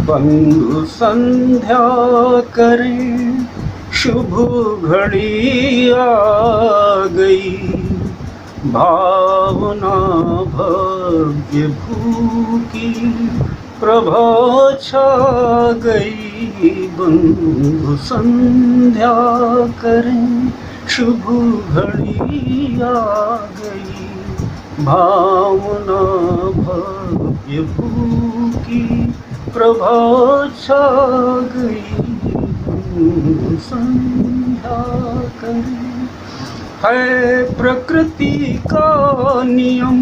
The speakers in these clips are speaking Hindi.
बंधु संध्या करें, शुभ घड़ी आ गई। भावना भव्य भूखी प्रभा छा गई। बंधु संध्या करें, शुभ घड़ी आ गई। भावना भव्य भूखी प्रभा छा गई। बंधु संध्या करें। है प्रकृति का नियम,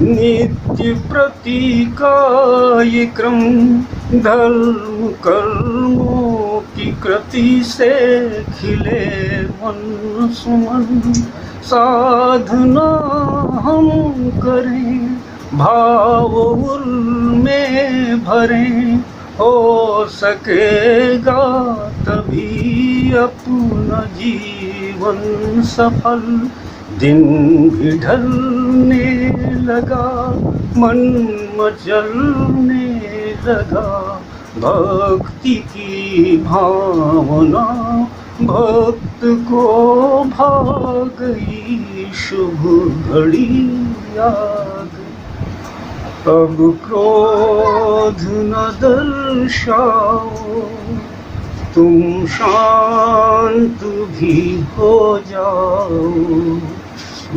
नित्य प्रति का ये क्रम। धर्म कर्मों की कृति से खिले मन सुमन। साधना हम करें, भाव उनमें भरें। हो सकेगा तभी अपना जीवन सफल। दिन भी ढलने लगा, मन मचलने लगा। भक्ति की भावना भक्त को भा गई। शुभ घड़ी आ गई। अब क्रोध न दर्शाओ, तुम शांत भी हो जाओ।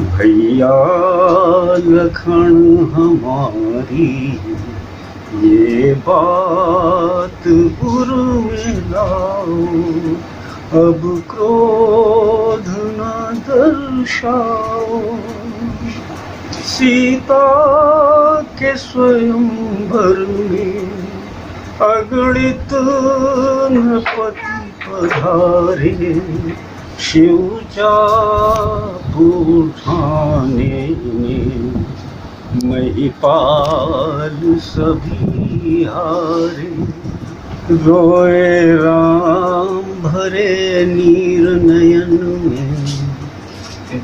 भैया लखन हमारी ये बात गुर में लाओ। अब क्रोध न दर्शाओ। सीता के स्वयंवर में अगणित नृपति पधारे। शिव चाप उठाने में महिपाल सभी हारे। रोए राम भरे नीर नयन में,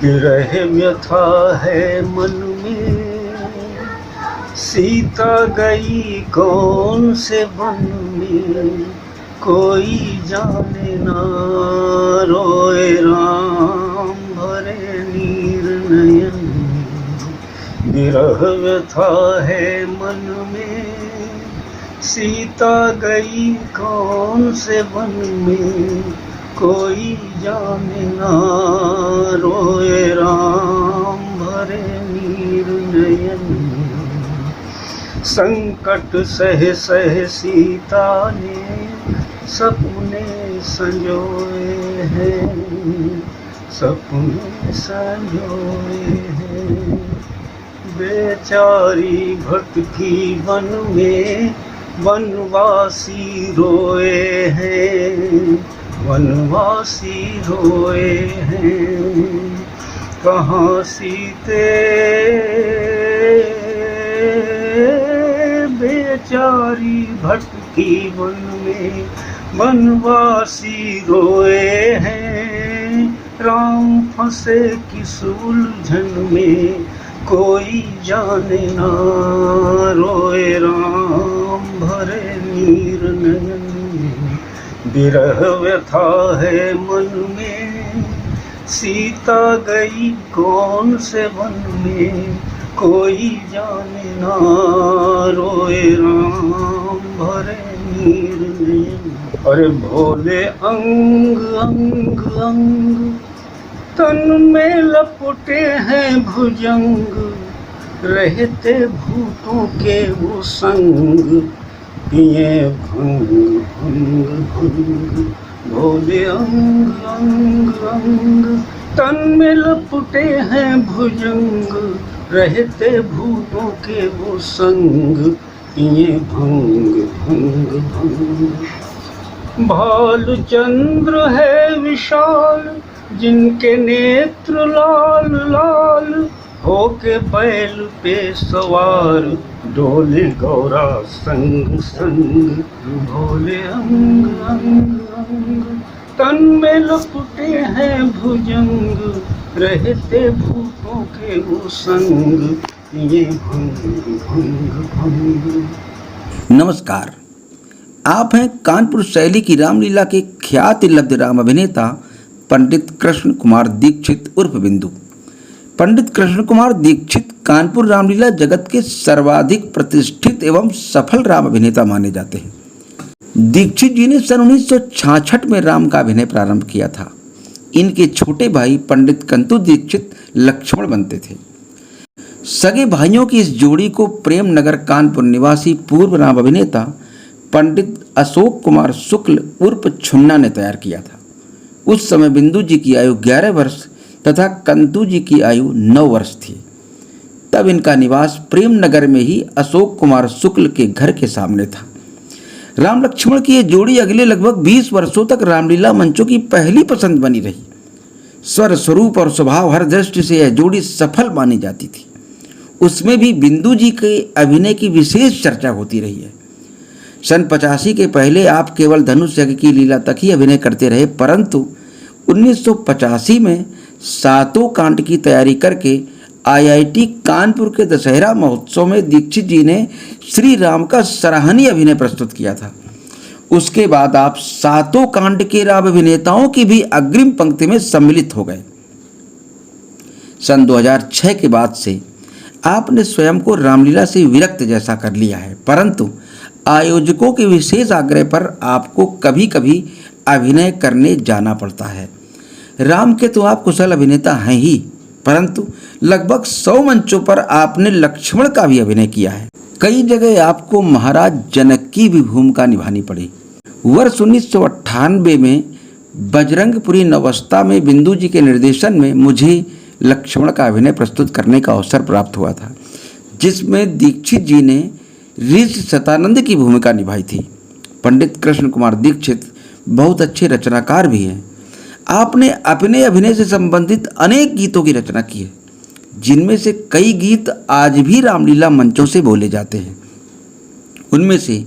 विरह व्यथा है मन में। सीता गई कौन से वन में, कोई जाने ना। रोए राम भरे नीर नयन में, विरह व्यथा है मन में। सीता गई कौन से वन में, कोई जाने ना। रोए राम भरे नीर नयन में। संकट सह सह सीता ने सपने संजोए हैं। सपने संजोए हैं। बेचारी भटकी वन में, वनवासी रोए हैं। वनवासी रोए हैं। कहाँ सीते बेचारी भटकी वन में, वनवासी रोए हैं। राम फंसे किस उलझन में, कोई जाने ना। रोए राम भरे नीर नयन में, विरह व्यथा है मन में। सीता गई कौन से वन में, कोई जाने ना। रोए राम भरे नीर नयन। अरे भोले अंग अंग अंग, तन में लपटे हैं भुजंग। रहते भूतों के वो संग, पिए भंग भंग भंग। भोले अंग अंग अंग, तन में लपटे हैं भुजंग। रहते भूतों के वो संग, पिए भंग भंग भंग। भाल चंद्र है विशाल, जिनके नेत्र लाल लाल। होके बैल पे सवार, डोले गौरा संग संग। भोले अंग अंग अंग, तन में लपटे हैं भुजंग। रहते भूतों के वो संग, ये भंग भंग भंग। नमस्कार, आप हैं कानपुर शैली की रामलीला के ख्याति लब्ध राम अभिनेता पंडित कृष्ण कुमार दीक्षित उर्फ बिंदु। पंडित कृष्ण कुमार दीक्षित कानपुर रामलीला जगत के सर्वाधिक प्रतिष्ठित एवं सफल राम अभिनेता माने जाते हैं। दीक्षित जी ने सन 1966 में राम का अभिनय प्रारंभ किया था। इनके छोटे भाई पंडित कंतु दीक्षित लक्ष्मण बनते थे। सगे भाइयों की इस जोड़ी को प्रेम नगर कानपुर निवासी पूर्व राम अभिनेता पंडित अशोक कुमार शुक्ल उर्फ छुन्ना ने तैयार किया था। उस समय बिंदु जी की आयु 11 वर्ष तथा कंतु जी की आयु 9 वर्ष थी। तब इनका निवास प्रेम नगर में ही अशोक कुमार शुक्ल के घर के सामने था। राम लक्ष्मण की यह जोड़ी अगले लगभग 20 वर्षों तक रामलीला मंचों की पहली पसंद बनी रही। स्वर स्वरूप और स्वभाव हर दृष्टि से यह जोड़ी सफल मानी जाती थी। उसमें भी बिंदु जी के अभिनय की विशेष चर्चा होती रही है। सन 85 के पहले आप केवल धनुष यज्ञ की लीला तक ही अभिनय करते रहे, परंतु 1985 में सातों कांड की तैयारी करके IIT कानपुर के दशहरा महोत्सव में दीक्षित जी ने श्री राम का सराहनीय अभिनय प्रस्तुत किया था। उसके बाद आप सातों कांड के राम अभिनेताओं की भी अग्रिम पंक्ति में सम्मिलित हो गए। सन 2006 के बाद से आपने स्वयं को रामलीला से विरक्त जैसा कर लिया है, परंतु आयोजकों के विशेष आग्रह पर आपको कभी कभी अभिनय करने जाना पड़ता है। राम के तो आप कुशल अभिनेता हैं ही, परंतु लगभग 100 मंचों पर आपने लक्ष्मण का भी अभिनय किया है। कई जगह आपको महाराज जनक की भी भूमिका निभानी पड़ी। वर्ष 1998 में बजरंगपुरी नवस्था में बिंदु जी के निर्देशन में मुझे लक्ष्मण का अभिनय प्रस्तुत करने का अवसर प्राप्त हुआ था, जिसमें दीक्षित जी ने ऋषि सतानंद की भूमिका निभाई थी। पंडित कृष्ण कुमार दीक्षित बहुत अच्छे रचनाकार भी हैं। आपने अपने अभिनय से संबंधित अनेक गीतों की रचना की है, जिनमें से कई गीत आज भी रामलीला मंचों से बोले जाते हैं। उनमें से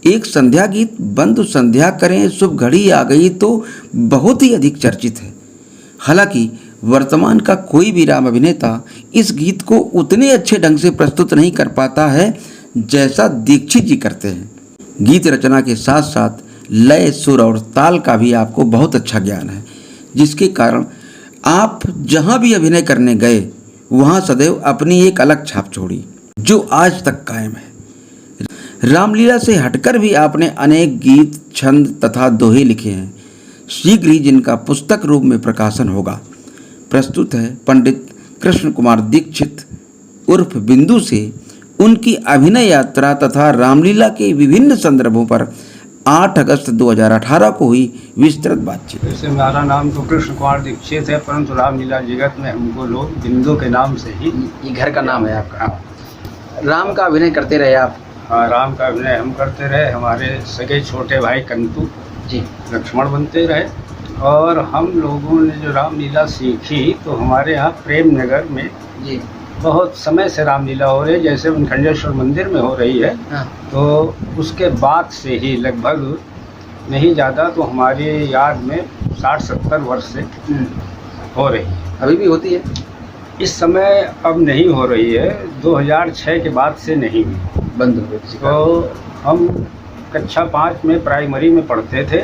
एक संध्या गीत बंधु संध्या करें शुभ घड़ी आ गई तो बहुत ही अधिक चर्चित है। हालांकि वर्तमान का कोई भी राम अभिनेता इस गीत को उतने अच्छे ढंग से प्रस्तुत नहीं कर पाता है जैसा दीक्षित जी करते हैं। गीत रचना के साथ साथ लय, सुर और ताल का भी आपको बहुत अच्छा ज्ञान है, जिसके कारण आप जहां भी अभिनय करने गए वहां सदैव अपनी एक अलग छाप छोड़ी, जो आज तक कायम है। रामलीला से हटकर भी आपने अनेक गीत, छंद तथा दोहे लिखे हैं। शीघ्र ही जिनका पुस्तक रूप में प्रकाशन होगा। प्रस्तुत है पंडित कृष्ण कुमार दीक्षित उर्फ बिंदु से उनकी अभिनय यात्रा तथा रामलीला के विभिन्न संदर्भों पर 8 अगस्त 2018 को हुई विस्तृत बातचीत। वैसे मेरा नाम तो कृष्ण कुमार दीक्षित है, परंतु रामलीला जगत में हमको लोग बिंदु के नाम से ही। ये घर का नाम है आपका? राम का अभिनय करते रहे आप? हाँ, राम का अभिनय हम करते रहे। हमारे सगे छोटे भाई कंतु जी लक्ष्मण बनते रहे, और हम लोगों ने जो रामलीला सीखी तो हमारे यहाँ प्रेम नगर में जी बहुत समय से रामलीला हो रही है। जैसे विंध्येश्वर मंदिर में हो रही है, हाँ। तो उसके बाद से ही लगभग नहीं ज़्यादा तो हमारी याद में 60-70 वर्ष से हो रही है। अभी भी होती है? इस समय अब नहीं हो रही है, 2006 के बाद से नहीं हुई, बंद हो गई। तो हम कक्षा 5 में प्राइमरी में पढ़ते थे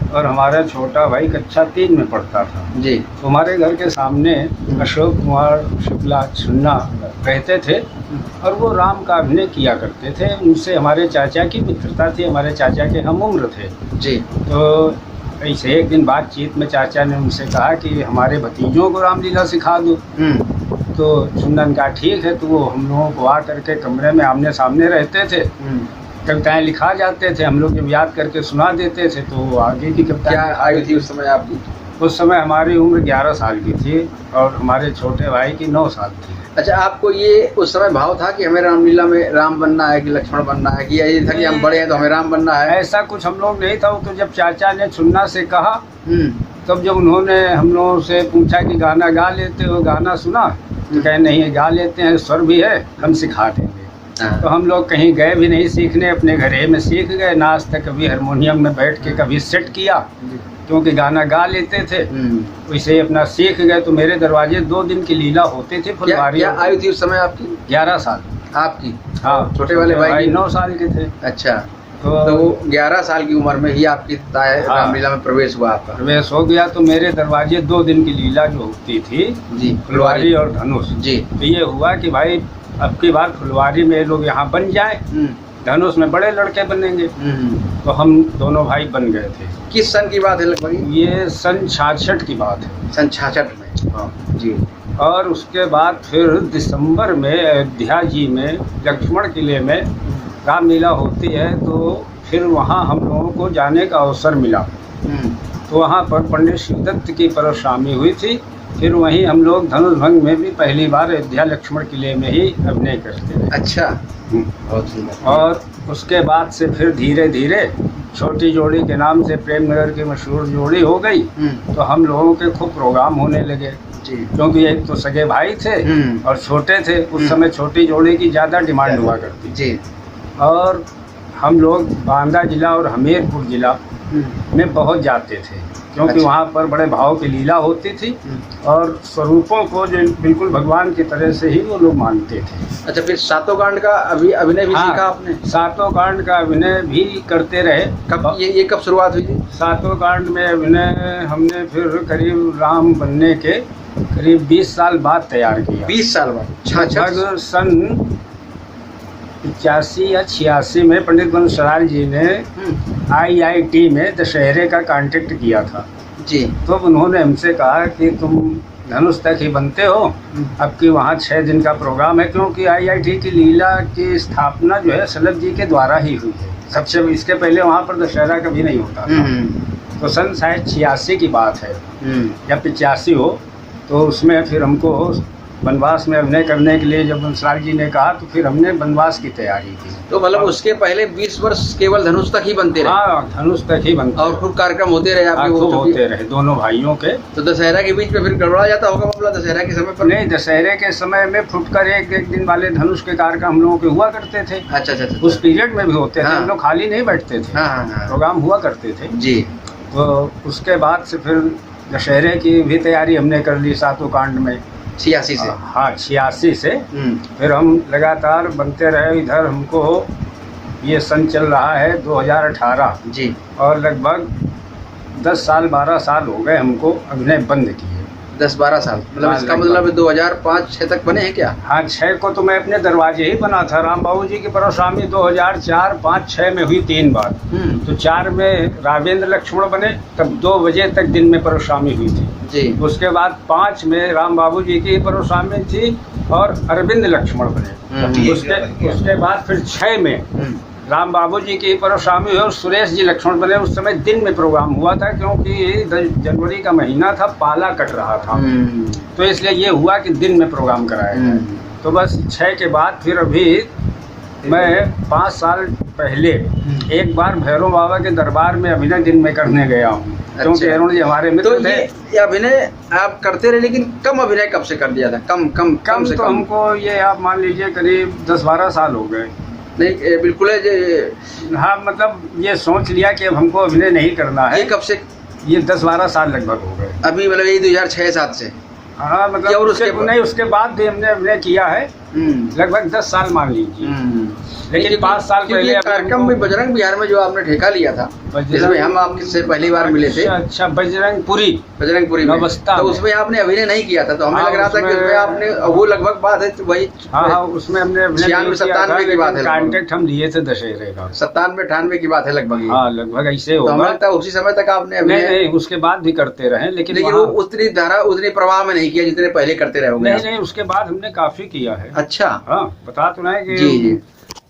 और हमारा छोटा भाई कक्षा 3 में पढ़ता था जी। तो हमारे घर के सामने अशोक कुमार शुक्ला छुन्ना रहते थे और वो राम का अभिनय किया करते थे। उनसे हमारे चाचा की मित्रता थी, हमारे चाचा के हम उम्र थे जी। तो ऐसे एक दिन बातचीत में चाचा ने उनसे कहा कि हमारे भतीजों को रामलीला सिखा दो। तो छुन्ना ने कहा ठीक है। तो वो हम लोगों को आ करके कमरे में आमने सामने रहते थे, कविताएं लिखा जाते थे, हम लोग जब याद करके सुना देते थे तो आगे की कविता। क्या आयु थी उस समय आपकी? उस समय हमारी उम्र 11 साल की थी और हमारे छोटे भाई की 9 साल थी। अच्छा, आपको ये उस समय भाव था कि हमें रामलीला में राम बनना है कि लक्ष्मण बनना है, कि ये था कि हम बड़े हैं तो हमें राम बनना है? ऐसा कुछ हम लोग नहीं था। तो जब चाचा ने छुन्ना से कहा तब जब उन्होंने हम लोगों से पूछा कि गाना गा लेते हो, गाना सुना तो कहे नहीं गा लेते हैं, स्वर भी है, हम सिखा देंगे। तो हम लोग कहीं गए भी नहीं सीखने, अपने घरे में सीख गए। ना आज तक कभी हारमोनियम में बैठ के कभी सेट किया, क्योंकि गाना गा लेते थे, वैसे ही अपना सीख गए। तो मेरे दरवाजे 2 दिन की लीला होते थे फुलवारी। क्या आयु थी उस समय आपकी? 11 साल आपकी? हाँ। छोटे वाले भाई 9 साल के थे। अच्छा। तो 11 साल की उम्र में ही आपकी रामलीला में प्रवेश हुआ आपका? प्रवेश हो गया। तो मेरे दरवाजे 2 दिन की लीला जो होती थी जी, फुलवारी और धनुष जी, तो ये हुआ कि भाई अब की बार फुलवारी में लोग यहाँ बन जाए, धनुष में बड़े लड़के बनेंगे। तो हम दोनों भाई बन गए थे। किस सन की बात है लगभग? ये सन 66 की बात है। सन 66 में? हाँ जी। और उसके बाद फिर दिसंबर में अयोध्या जी में लक्ष्मण किले में रामलीला होती है, तो फिर वहाँ हम लोगों को जाने का अवसर मिला। तो वहाँ पर पंडित शिवदत्त की परशामी हुई थी। फिर वहीं हम लोग धनुष भंग में भी पहली बार अयोध्या लक्ष्मण किले में ही अभिनय करते हैं। अच्छा, बहुत सुंदर। और उसके बाद से फिर धीरे धीरे छोटी जोड़ी के नाम से प्रेम नगर की मशहूर जोड़ी हो गई। तो हम लोगों के खूब प्रोग्राम होने लगे जी, क्योंकि एक तो सगे भाई थे और छोटे थे। उस समय छोटी जोड़ी की ज़्यादा डिमांड हुआ करती जी। और हम लोग बांदा जिला और हमीरपुर जिला में बहुत जाते थे, क्योंकि अच्छा। वहाँ पर बड़े भाव की लीला होती थी और स्वरूपों को जो बिल्कुल भगवान की तरह से ही वो लोग मानते थे। अच्छा, फिर सातों कांड का अभिनय भी सीखा आपने? सातों कांड का अभिनय भी करते रहे। कब ये कब शुरुआत हुई थी? सातों कांड में अभिनय हमने फिर करीब राम बनने के करीब 20 साल बाद तैयार किया। 20 साल बाद? लगभग सन 85 या 86 में पंडित बंसराल जी ने IIT में दशहरे का कॉन्टेक्ट किया था जी। तो उन्होंने हमसे कहा कि तुम धनुष तक ही बनते हो, अब की वहाँ 6 दिन का प्रोग्राम है, क्योंकि IIT की लीला की स्थापना जो है सलभ जी के द्वारा ही हुई है। सबसे इसके पहले वहाँ पर दशहरा कभी नहीं होता था। तो सन शायद 86 की बात है या 85 हो। तो उसमें फिर हमको वनवास में अभिनय करने के लिए जब बंसराल जी ने कहा तो फिर हमने वनवास की तैयारी की। तो मतलब उसके पहले 20 वर्ष केवल धनुष तक ही बनते रहे? हाँ, धनुष तक ही बनते और खूब कार्यक्रम होते रहे आपके? खूब होते रहे दोनों भाइयों के। तो दशहरा के बीच में फिर गड़बड़ा जाता होगा मामला दशहरा के समय पर? नहीं, दशहरे के समय में फुटकर एक दिन वाले धनुष के कार्यक्रम हम लोगों के हुआ करते थे। अच्छा। उस पीरियड में भी होते थे। हम लोग खाली नहीं बैठते थे, प्रोग्राम हुआ करते थे जी। तो उसके बाद से फिर दशहरे की भी तैयारी हमने कर ली सातों कांड में 86 से? हाँ, 86 से। फिर हम लगातार बनते रहे। इधर हमको ये सन चल रहा है 2018 जी। और लगभग 10 साल 12 साल हो गए हमको अभिनय बंद किए। 10-12 साल मतलब इसका मतलब 2005-06 तक बने हैं क्या? हाँ, 6 को तो मैं अपने दरवाजे ही बना था। राम बाबू जी की परशामी 2004, 5, 6 में हुई 3 बार। तो 4 में राघवेंद्र लक्ष्मण बने, तब 2 बजे तक दिन में परशामी हुई थी जी। उसके बाद 5 में राम बाबू जी की परशामी थी और अरविंद लक्ष्मण बने। उसके बाद फिर 6 में राम बाबू जी की परशामी हुई और सुरेश जी लक्ष्मण बने। उस समय दिन में प्रोग्राम हुआ था क्योंकि जनवरी का महीना था, पाला कट रहा था, तो इसलिए ये हुआ कि दिन में प्रोग्राम कराया गया। तो बस 6 के बाद फिर अभी मैं 5 साल पहले एक बार भैरव बाबा के दरबार में अभिनय दिन में करने गया हूँ। क्योंकि अरुण जी हमारे मित्र थे। ये अभिनय आप करते रहे, लेकिन कम अभिनय कब से कर दिया था? कम से तो कम हमको ये आप मान लीजिए करीब 10-12 साल हो गए। नहीं बिल्कुल है। हाँ, मतलब ये सोच लिया कि अब हमको अभिनय नहीं करना है। ये कब से? ये 10-12 साल लगभग हो गए। अभी मतलब यही 2006-07 से? हाँ, मतलब और उसके बाद भी हमने अभिनय किया है लगभग 10 साल मान लीजिए। लेकिन 5 साल पहले कार्यक्रम में बजरंग बिहार में जो आपने ठेका लिया था, जिसमें हम आपसे पहली बार मिले थे। अच्छा, बजरंगपुरी में तो उसमें आपने अभिनय नहीं किया था, तो हमें लग रहा था कि उसमें आपने, वो लगभग बात है वही। हाँ, उसमें हमने 96-97 की बात है। कॉन्टेक्ट हम लिए थे दशहरे का 97-98 की बात है लगभग। हाँ, लगभग ऐसे होगा। हमें लगता है उसी समय तक आपने नहीं, उसके बाद भी करते रहे, लेकिन वो उतनी धारा उतनी प्रवाह में नहीं किया जितने पहले करते रहे होंगे। नहीं, उसके बाद हमने काफी किया है। अच्छा। हाँ, बता तो रहे कि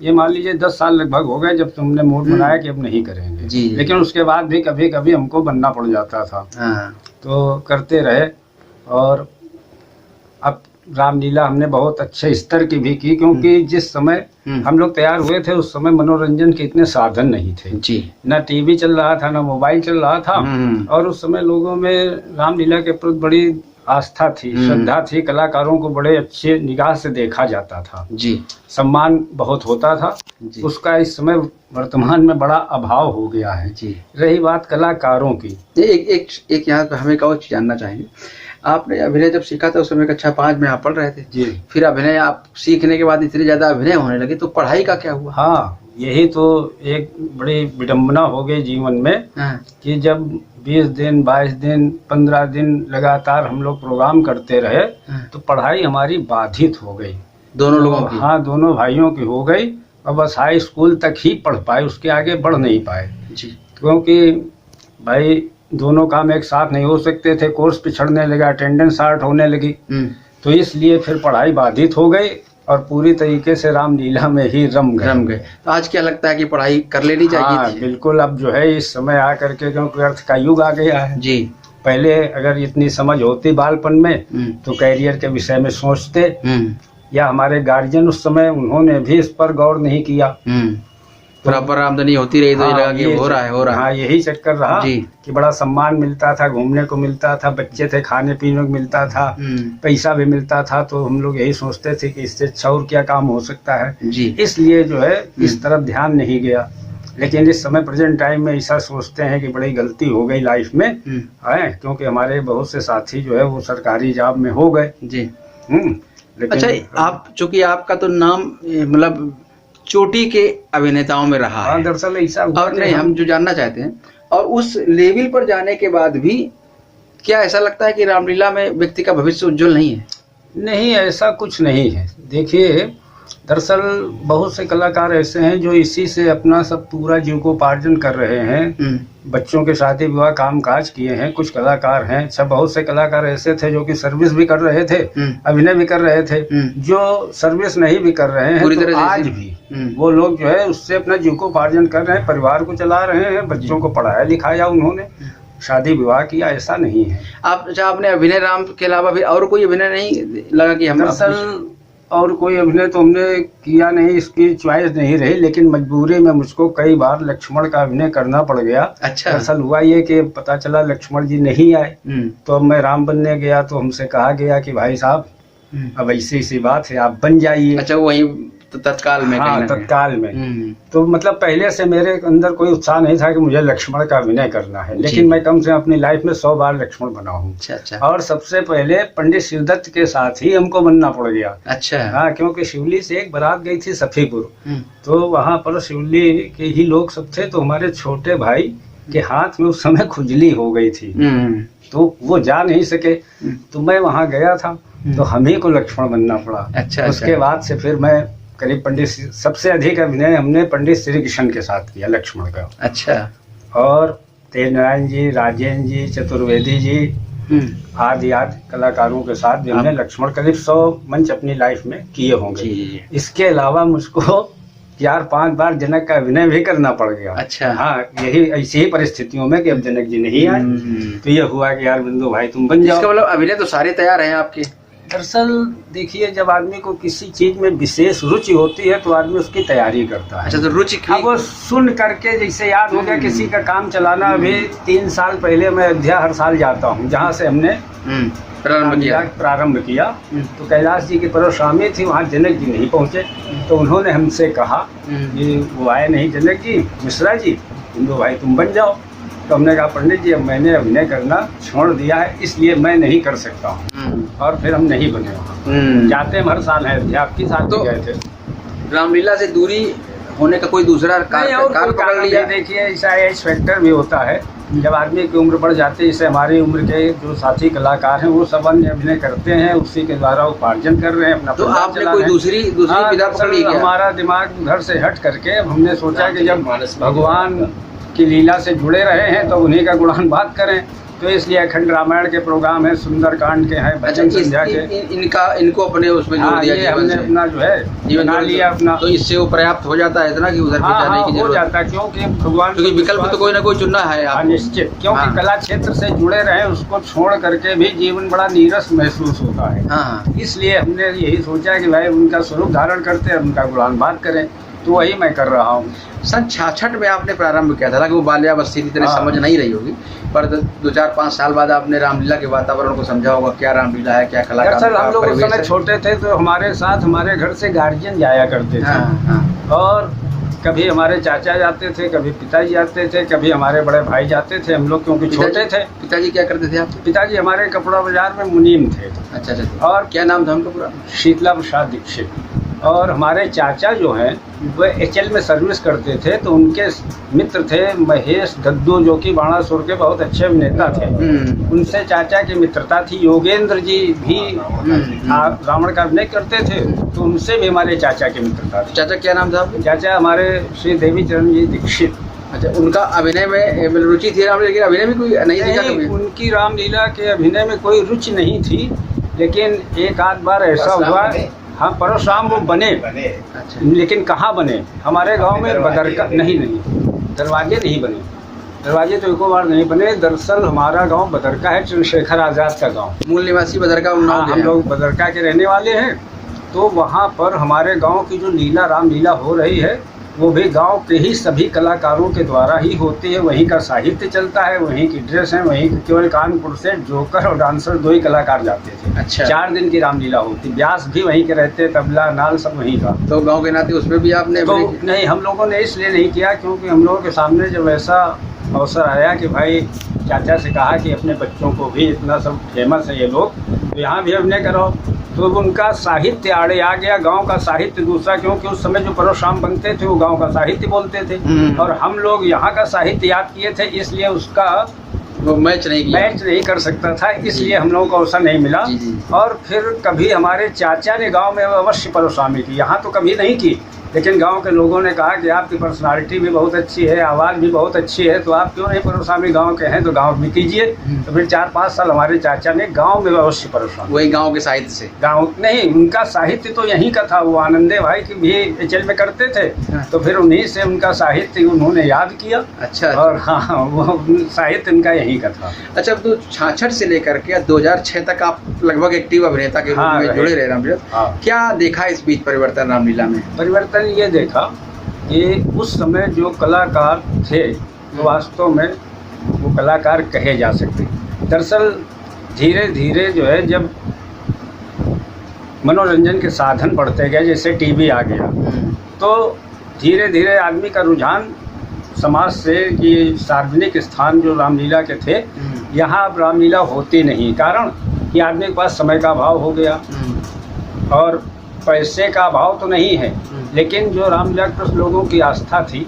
ये मान लीजिए 10 साल लगभग हो गए जब तुमने मूड बनाया कि अब नहीं करेंगे जी। लेकिन उसके बाद भी कभी कभी हमको बनना पड़ जाता था। तो करते रहे। और अब रामलीला हमने बहुत अच्छे स्तर की भी की, क्योंकि जिस समय हम लोग तैयार हुए थे उस समय मनोरंजन के इतने साधन नहीं थे जी। न टीवी चल रहा था, न मोबाइल चल रहा था। और उस समय लोगों में रामलीला के प्रति बड़ी आस्था थी, श्रद्धा थी। कलाकारों को बड़े अच्छे निगाह से देखा जाता था जी। सम्मान बहुत होता था जी। उसका इस समय वर्तमान में बड़ा अभाव हो गया है जी। रही बात कलाकारों की, एक यहाँ पे हमें एक और चीज जानना चाहेंगे। आपने अभिनय जब सीखा था उस समय कक्षा 5 में आप पढ़ रहे थे जी। फिर अभिनय आप सीखने के बाद इतनी ज्यादा अभिनय होने लगे, तो पढ़ाई का क्या हुआ? हाँ, यही तो एक बड़ी विडंबना हो गई जीवन में हाँ, कि जब 20 दिन 22 दिन 15 दिन लगातार हम लोग प्रोग्राम करते रहे हाँ। तो पढ़ाई हमारी बाधित हो गई। दोनों लोगों की? हाँ, दोनों भाइयों की हो गई और बस हाई स्कूल तक ही पढ़ पाए, उसके आगे बढ़ नहीं पाए। जी। क्योंकि भाई दोनों काम एक साथ नहीं हो सकते थे, कोर्स पिछड़ने लगा, अटेंडेंस शार्ट होने लगी, तो इसलिए फिर पढ़ाई बाधित हो गई और पूरी तरीके से रामलीला में ही रम गए। तो आज क्या लगता है कि पढ़ाई कर लेनी चाहिए हाँ, थी? बिल्कुल। अब जो है इस समय आ करके, क्योंकि अर्थ का युग आ गया है जी। पहले अगर इतनी समझ होती बालपन में तो कैरियर के विषय में सोचते, या हमारे गार्जियन उस समय उन्होंने भी इस पर गौर नहीं किया। प्रॉपर आमदनी होती रही तो ये लगा कि हो रहा है। हाँ, यही चक्कर रहा जी। कि बड़ा सम्मान मिलता था, घूमने को मिलता था, बच्चे थे, खाने पीने को मिलता था, पैसा भी मिलता था, तो हम लोग यही सोचते थे कि इससे अच्छा और क्या काम हो सकता है जी। इसलिए जो है इस तरफ ध्यान नहीं गया। लेकिन इस समय प्रेजेंट टाइम में ऐसा सोचते हैं कि बड़ी गलती हो गई लाइफ में है, क्योंकि हमारे बहुत से साथी जो है वो सरकारी जॉब में हो गए। जी। लेकिन अच्छा, आप चूंकि आपका तो नाम मतलब चोटी के अभिनेताओं में रहा है। दरअसल ऐसा और नहीं, हम जो जानना चाहते हैं, और उस लेवल पर जाने के बाद भी क्या ऐसा लगता है कि रामलीला में व्यक्ति का भविष्य उज्जवल नहीं है? नहीं, ऐसा कुछ नहीं है। देखिए, दरअसल बहुत से कलाकार ऐसे हैं जो इसी से अपना सब पूरा जीविकोपार्जन कर रहे हैं, बच्चों के शादी विवाह काम काज किए हैं। कुछ कलाकार हैं, अच्छा बहुत से कलाकार ऐसे थे जो कि सर्विस भी कर रहे थे, अभिनय भी कर रहे थे। जो सर्विस नहीं भी कर रहे हैं पूरी तो तरह आज भी वो लोग जो है उससे अपना जीविकोपार्जन कर रहे हैं, परिवार को चला रहे हैं, बच्चों को पढ़ाया लिखाया उन्होंने, शादी विवाह किया, ऐसा नहीं है। आप अच्छा, आपने अभिनय राम के अलावा भी और कोई अभिनय नहीं लगा कि हम? दरअसल और कोई अभिनय तो हमने किया नहीं, इसकी चॉइस नहीं रही, लेकिन मजबूरी में मुझको कई बार लक्ष्मण का अभिनय करना पड़ गया। अच्छा। दरअसल हुआ ये कि पता चला लक्ष्मण जी नहीं आए, तो अब मैं राम बनने गया तो हमसे कहा गया कि भाई साहब अब ऐसी सी बात है, आप बन जाइए। अच्छा, वही तो तत्काल में? हाँ, तत्काल में। तो मतलब पहले से मेरे अंदर कोई उत्साह नहीं था कि मुझे लक्ष्मण का अभिनय करना है, लेकिन मैं कम से कम अपनी लाइफ में 100 बार लक्ष्मण बना हूँ। अच्छा। और सबसे पहले पंडित शिवदत्त के साथ ही हमको बनना पड़ गया। अच्छा। हाँ, क्योंकि शिवली से एक बारात गई थी सफीपुर, तो वहाँ पर शिवली के ही लोग सब थे, तो हमारे छोटे भाई के हाथ में उस समय खुजली हो गई थी, तो वो जा नहीं सके, तो मैं वहाँ गया था, तो हम ही को लक्ष्मण बनना पड़ा। अच्छा। उसके बाद से फिर मैं करीब सबसे अधिक अभिनय हमने पंडित श्री कृष्ण के साथ किया लक्ष्मण का। अच्छा। और तेज नारायण जी, राजेंद्र जी, चतुर्वेदी जी आदि कलाकारों के साथ भी हमने लक्ष्मण करीब 100 मंच अपनी लाइफ में किए होंगे। इसके अलावा मुझको 4-5 बार जनक का अभिनय भी करना पड़ गया। अच्छा। हाँ, यही ऐसी ही परिस्थितियों में कि अब जनक जी नहीं आए, तो ये हुआ कि यार बिंदु भाई तुम बन जाओ। इसका मतलब अभिनय तो सारे तैयार हैं आपके? दरअसल देखिए, जब आदमी को किसी चीज में विशेष रुचि होती है तो आदमी उसकी तैयारी करता है। अच्छा, तो रुचि अब वो सुन करके जैसे याद हो गया किसी का काम चलाना। अभी 3 साल पहले मैं अयोध्या हर साल जाता हूँ, जहाँ से हमने प्रारंभ किया। तो कैलाश जी की परशुरामी थी, वहाँ जनक जी नहीं पहुँचे, तो उन्होंने हमसे कहा कि वो आए नहीं जनक जी, मिश्रा जी, बिंदु भाई तुम बन जाओ। तो हमने कहा पंडित जी अब मैंने अभिनय करना छोड़ दिया है, इसलिए मैं नहीं कर सकता हूँ, और फिर हम नहीं बने वहाँ। जाते हम हर साल हैं अयोध्या, आपके साथ तो गए थे। रामलीला से दूरी होने का कोई दूसरा कारण पकड़ लिया? देखिए, ऐसा एज फैक्टर भी होता है, जब आदमी की उम्र बढ़ जाती है, जैसे हमारी उम्र के जो साथी कलाकार हैं वो सब अन्य अभिनय करते हैं, उसी के द्वारा उपार्जन कर रहे हैं अपना। तो आपने कोई दूसरी विधा पकड़ ली क्या? हमारा दिमाग घर से हट करके हमने सोचा कि जब भगवान की लीला से जुड़े रहे हैं तो उन्हीं का गुणगान बात करें, तो इसलिए अखंड रामायण के प्रोग्राम है, सुंदरकांड के हैं, भजन संध्या के, इनको अपने उसमें जोड़ दिया। ये हमने अपना जो है बना लिया अपना, तो इससे वो पर्याप्त हो जाता है इतना कि उधर भी जाने की जरूरत हो जाता है, क्योंकि भगवान, क्योंकि विकल्प तो कोई ना कोई चुनना है निश्चित, क्योंकि कला क्षेत्र से जुड़े रहे, उसको छोड़ करके भी जीवन बड़ा नीरस महसूस होता है। इसलिए हमने यही सोचा कि भाई उनका स्वरूप धारण करते हैं, उनका गुणगान बात करें, तो वही मैं कर रहा हूँ। सन 66 में आपने प्रारंभ किया था, कि वो बाल्यावस्थी की तरह समझ नहीं रही होगी, पर 2-4-5 साल बाद आपने रामलीला के वातावरण को समझा होगा, क्या रामलीला है, क्या कलाकार। सर हम लोग उस समय छोटे थे, तो हमारे साथ हमारे घर से गार्जियन जाया करते थे, और कभी हमारे चाचा जाते थे, कभी पिताजी जाते थे, कभी हमारे बड़े भाई जाते थे। हम लोग क्योंकि छोटे थे। पिताजी क्या करते थे आपके? पिताजी हमारे कपड़ा बाजार में मुनीम थे। अच्छा। और क्या नाम था उनका पूरा? शीतला प्रसाद दीक्षित। और हमारे चाचा जो हैं वह एचएल में सर्विस करते थे, तो उनके मित्र थे महेश दद्दू, जो कि बाणासुर के बहुत अच्छे अभिनेता थे। उनसे चाचा की मित्रता थी। योगेंद्र जी भी रावण का अभिनय करते थे, तो उनसे भी हमारे चाचा की मित्रता थी। चाचा क्या नाम था आपके? चाचा हमारे श्री देवी चरण जी दीक्षित। अच्छा, उनका अभिनय में रुचि थी रामलीला की? अभिनय में कोई नहीं देखा कभी? उनकी रामलीला के अभिनय में कोई रुचि नहीं थी, लेकिन एक आध बार ऐसा हुआ। हाँ, परशुराम वो बने। अच्छा। लेकिन कहाँ बने? हमारे गांव में बदरका नहीं, दरवाजे नहीं बने। दरवाजे तो एक बार नहीं बने। दरअसल हमारा गांव बदरका है, चंद्रशेखर आज़ाद का गांव। मूल निवासी बदरका उन्नाव हम लोग बदरका के रहने वाले हैं। तो वहाँ पर हमारे गांव की जो लीला रामलीला हो रही है, वो भी गांव के ही सभी कलाकारों के द्वारा ही होती है। वहीं का साहित्य चलता है, वहीं की ड्रेस है, वहीं केवल कानपुर से जोकर और डांसर 2 ही कलाकार जाते थे। अच्छा। 4 दिन की रामलीला होती। व्यास भी वहीं के रहते, तबला नाल सब वहीं का। तो गांव के नाते उसमें भी आपने तो नहीं, हम लोगों ने इसलिए नहीं किया क्योंकि हम लोगों के सामने जब ऐसा अवसर आया कि भाई चाचा से कहा कि अपने बच्चों को भी, इतना सब फेमस है ये लोग, तो यहाँ भी अभिनय करो। तो उनका साहित्य आड़े आ गया। गांव का साहित्य दूसरा, क्योंकि उस समय जो परशुराम बनते थे वो गांव का साहित्य बोलते थे, और हम लोग यहाँ का साहित्य याद किए थे, इसलिए उसका वो मैच नहीं कर सकता था, इसलिए हम लोगों को अवसर नहीं मिला। और फिर कभी हमारे चाचा ने गांव में अवश्य परशुरामी की, यहाँ तो कभी नहीं की, लेकिन गांव के लोगों ने कहा कि आपकी पर्सनालिटी भी बहुत अच्छी है, आवाज़ भी बहुत अच्छी है, तो आप क्यों नहीं परशुरामी गांव के हैं, तो गांव में कीजिए। तो फिर 4-5 साल हमारे चाचा ने गांव में अवश्य परशुरामी। वही गांव के साहित्य से? गांव नहीं, उनका साहित्य तो यहीं का था। वो आनंदे भाई की भी एचएल में करते थे, तो फिर उन्हीं से उनका साहित्य उन्होंने याद किया। अच्छा। और हाँ, वो साहित्य उनका यहीं का था। अच्छा, तो 66 से लेकर के 2006 तक आप लगभग एक्टिव अभिनेता के रूप में जुड़े रहे रामलीला। क्या देखा इस बीच परिवर्तन रामलीला में? परिवर्तन ये देखा कि उस समय जो कलाकार थे, तो वास्तव में वो कलाकार कहे जा सकते। दरअसल धीरे धीरे जो है, जब मनोरंजन के साधन बढ़ते गए, जैसे टीवी आ गया, तो धीरे धीरे आदमी का रुझान समाज से कि सार्वजनिक स्थान जो रामलीला के थे, यहाँ अब रामलीला होती नहीं। कारण कि आदमी के पास समय का अभाव हो गया और पैसे का अभाव तो नहीं है, लेकिन जो रामलीला पर लोगों की आस्था थी,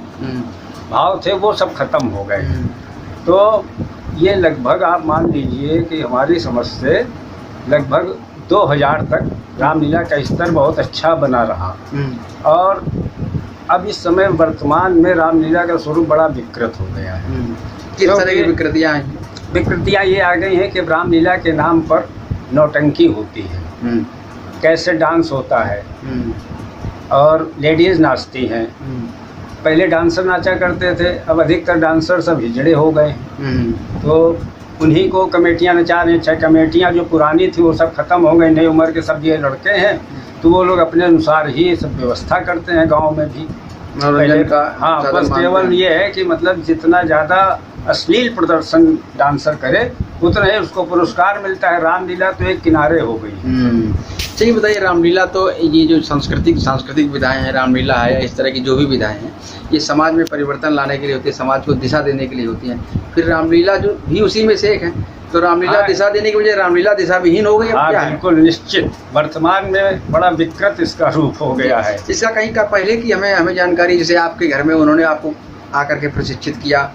भाव थे, वो सब खत्म हो गए। तो ये लगभग आप मान लीजिए कि हमारी समझ से लगभग 2000 तक रामलीला का स्तर बहुत अच्छा बना रहा। और अब इस समय वर्तमान में रामलीला का स्वरूप बड़ा विकृत हो गया है। किस तरह की विकृतियाँ हैं? विकृतियाँ ये आ गई हैं कि रामलीला के नाम पर नौटंकी होती है, कैसे डांस होता है, और लेडीज़ नाचती हैं। पहले डांसर नाचा करते थे, अब अधिकतर डांसर सब हिजड़े हो गए, तो उन्हीं को कमेटियाँ नचा रही। 6 कमेटियाँ जो पुरानी थी वो सब खत्म हो गई, नई उम्र के सब ये लड़के हैं, तो वो लोग अपने अनुसार ही सब व्यवस्था करते हैं गांव में भी। पहले का हाँ, बस केवल ये है कि मतलब जितना ज़्यादा अश्लील प्रदर्शन डांसर करे, उतना ही उसको पुरस्कार मिलता है। रामलीला तो एक किनारे हो गई। चलिए बताइए, रामलीला तो ये जो सांस्कृतिक विधाएं हैं, रामलीला है या इस तरह की जो भी विधाएं हैं, ये समाज में परिवर्तन लाने के लिए होती है, समाज को दिशा देने के लिए होती हैं। फिर रामलीला जो भी उसी में से एक है, तो रामलीला दिशा देने की वजह रामलीला दिशा विहीन हो गई। हाँ, बिल्कुल निश्चित। वर्तमान में बड़ा विकृत इसका रूप हो गया है। इसका कहीं का पहले की हमें जानकारी, जैसे आपके घर में उन्होंने आपको आकर के प्रशिक्षित किया,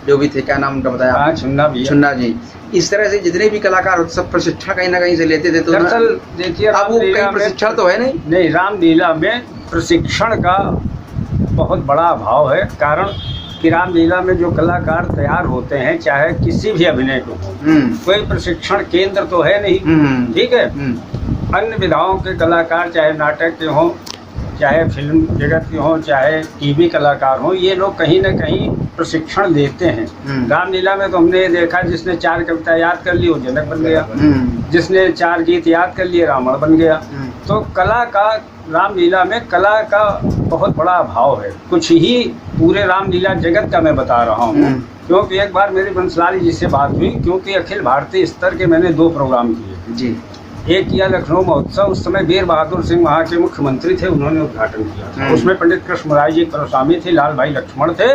जो भी थे, क्या नाम उनका बताया? हाँ, छुन्ना जी। इस तरह से जितने भी कलाकार होते सब प्रशिक्षण कहीं ना कहीं से लेते थे। तो दरअसल देखिए, अब वो कहीं प्रशिक्षण तो है नहीं। रामलीला में प्रशिक्षण का बहुत बड़ा अभाव है। कारण कि रामलीला में जो कलाकार तैयार होते हैं, चाहे किसी भी अभिनय को हो, कोई प्रशिक्षण केंद्र तो है नहीं। ठीक है। अन्य विधाओं के कलाकार, चाहे नाटक के हों, चाहे फिल्म जगत के हों, चाहे टीवी कलाकार हों, ये लोग कहीं ना कहीं प्रशिक्षण देते हैं। रामलीला में तो हमने ये देखा, जिसने 4 कविता याद कर ली वो जनक बन गया, जिसने 4 गीत याद कर लिए रावण बन गया। तो कला का, रामलीला में कला का बहुत बड़ा अभाव है। कुछ ही पूरे रामलीला जगत का मैं बता रहा हूँ, क्योंकि एक बार मेरी बंसलाल जी से बात हुई, क्योंकि अखिल भारतीय स्तर के मैंने 2 प्रोग्राम किए जी। एक किया लखनऊ महोत्सव, उस समय वीर बहादुर सिंह वहाँ के मुख्यमंत्री थे, उन्होंने उद्घाटन किया था। उसमें पंडित कृष्णराय जी परशुरामी थे, लाल भाई लक्ष्मण थे,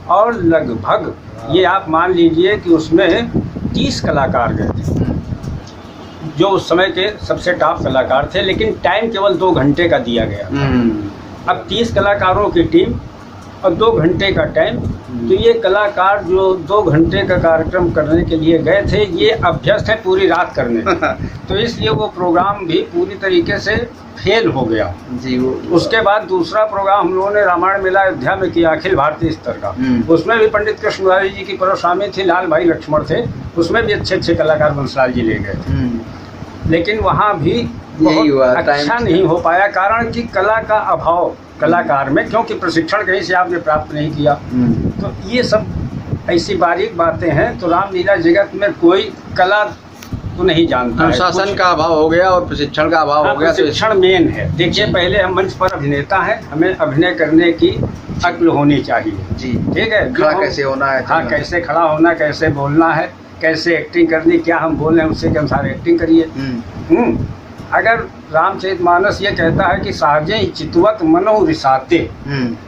और लगभग ये आप मान लीजिए कि उसमें 30 कलाकार गए थे। जो उस समय के सबसे टॉप कलाकार थे, लेकिन टाइम केवल 2 घंटे का दिया गया। अब 30 कलाकारों की टीम और 2 घंटे का टाइम, तो ये कलाकार जो 2 घंटे का कार्यक्रम करने के लिए गए थे, ये अभ्यस्त है पूरी रात करने में। तो इसलिए वो प्रोग्राम भी पूरी तरीके से फेल हो गया जी। उसके बाद दूसरा प्रोग्राम हम लोगों ने रामायण मेला अयोध्या में किया, अखिल भारतीय स्तर का। उसमें भी पंडित कृष्ण मुरारी जी की परशुरामी थी, लाल भाई लक्ष्मण थे, उसमें भी अच्छे अच्छे कलाकार बंसलाल जी ले गए थे। लेकिन वहाँ भी बहुत अच्छा नहीं हो पाया, कारण कि कला का अभाव कलाकार में, क्योंकि प्रशिक्षण कहीं से आपने प्राप्त नहीं किया। तो ये सब ऐसी बारीक बातें हैं। तो रामलीला जगत में कोई कला तो नहीं जानता, अनुशासन का अभाव हो गया और प्रशिक्षण का अभाव हो गया। प्रशिक्षण मेन है। देखिए, पहले हम मंच पर अभिनेता हैं, हमें अभिनय करने की अक्ल होनी चाहिए जी। ठीक है, खड़ा कैसे होना है, हाँ, कैसे खड़ा होना, कैसे बोलना है, कैसे एक्टिंग करनी, क्या हम बोल रहे हैं उससे के अनुसार एक्टिंग करिए। अगर रामचरितमानस ये कहता है कि साजे चितवत मनो रिसाते,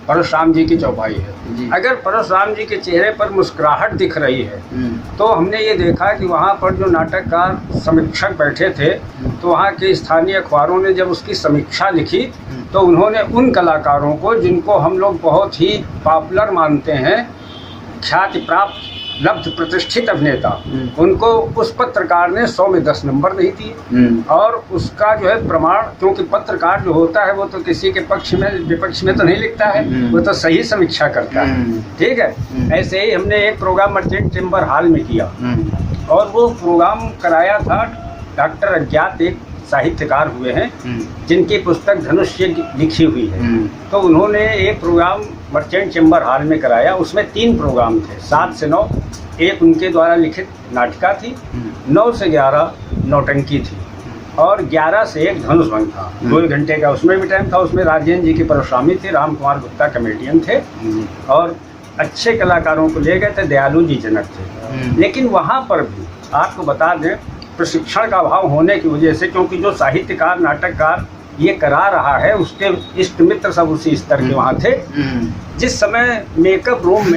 परशुराम जी की चौपाई है। अगर परशुराम जी के चेहरे पर मुस्कुराहट दिख रही है, तो हमने ये देखा कि वहाँ पर जो नाटककार समीक्षक बैठे थे, तो वहाँ के स्थानीय अखबारों ने जब उसकी समीक्षा लिखी, तो उन्होंने उन कलाकारों को जिनको हम लोग बहुत ही पॉपुलर मानते हैं, ख्याति प्राप्त लब्ध प्रतिष्ठित अभिनेता, उनको उस पत्रकार ने 100 में 10 नंबर नहीं दिए। और उसका जो है प्रमाण, क्योंकि पत्रकार जो होता है वो तो किसी के पक्ष में विपक्ष में तो नहीं लिखता है, वो तो सही समीक्षा करता है। ठीक है, ऐसे ही हमने एक प्रोग्राम मर्चेंट चेंबर हॉल में किया, और वो प्रोग्राम कराया था डॉक्टर अज्ञात, एक साहित्यकार हुए हैं जिनकी पुस्तक धनुष्य लिखी हुई है। तो उन्होंने एक प्रोग्राम मर्चेंट चेंबर हॉल में कराया। उसमें 3 प्रोग्राम थे, 7 से 9 एक उनके द्वारा लिखित नाटिका थी, 9 से 11 नौटंकी थी, और 11 से 1 धनुष भंग था। 2 घंटे का उसमें भी टाइम था। उसमें राजेंद्र जी की परशुरामी थी, राम कुमार गुप्ता कमेडियन थे, और अच्छे कलाकारों को ले गए थे, दयालु जी जनक थे। लेकिन वहाँ पर भी आपको बता दें, प्रशिक्षण का अभाव होने की वजह से, क्योंकि जो साहित्यकार नाटककार ये करा रहा है, उसके इष्ट मित्र सब उसी स्तर के वहाँ थे। जिस समय मेकअप रूम में